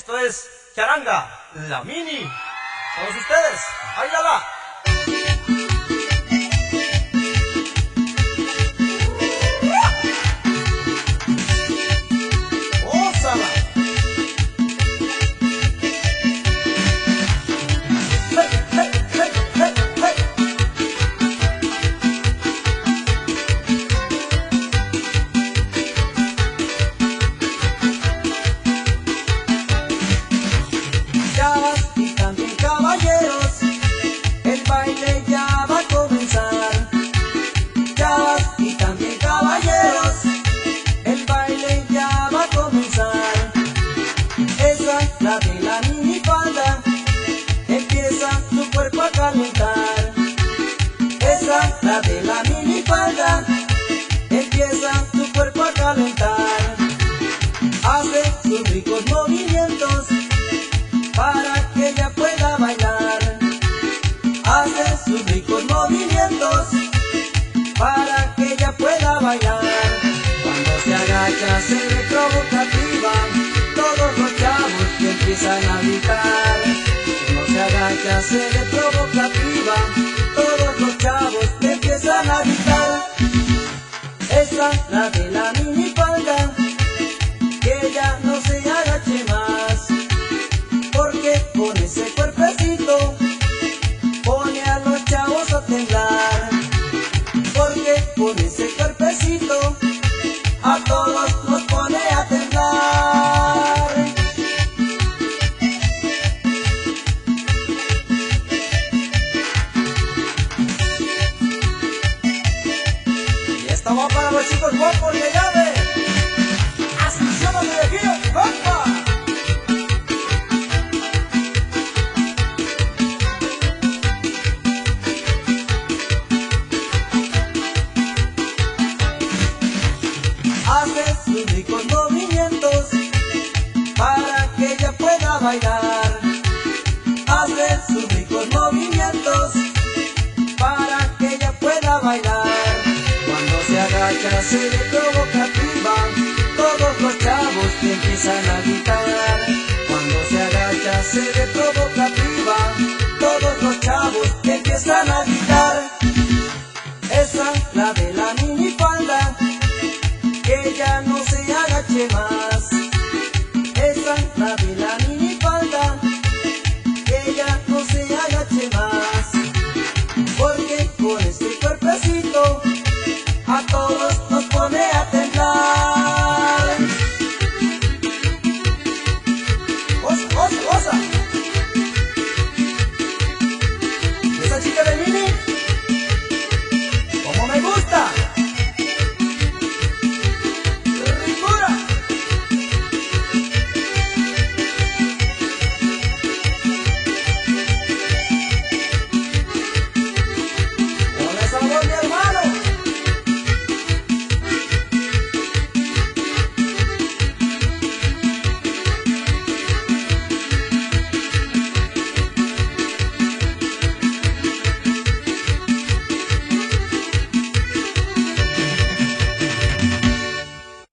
Esto es Charanga, la mini. Todos ustedes, ¡báilala! ¡Gózala! ¡Hey, hey, hey, hey, hey! Chavas y también caballeros, el baile ya va a comenzar. Chavas y también caballeros, el baile ya va a comenzar. Esa es la de la minifalda, empieza tu cuerpo a calentar. Esa es la de la minifalda, empieza tu cuerpo a calentar. Hace sus ricos movimientos para que ella pueda bailar. Hace sus ricos movimientos para que ella pueda bailar. Cuando se agacha se ve provocativa, todos los chavos que empiezan a gritar. Cuando se agacha se ve provocativa, todos los chavos que empiezan a gritar. Esa es la de la minifalda, que ella no se agache más, porque con ese cuerpecito pone a los chavos a temblar. Porque con ese cuerpecito a todos nos pone a temblar. Y esta va para los chicos guapos de llave. ¡Asunción de Viejillo, compa! Hace sus ricos movimientos para que ella pueda bailar. Hace sus ricos movimientos para que ella pueda bailar. Cuando se agacha se ve provocativa, todos los chavos que empiezan a gritar.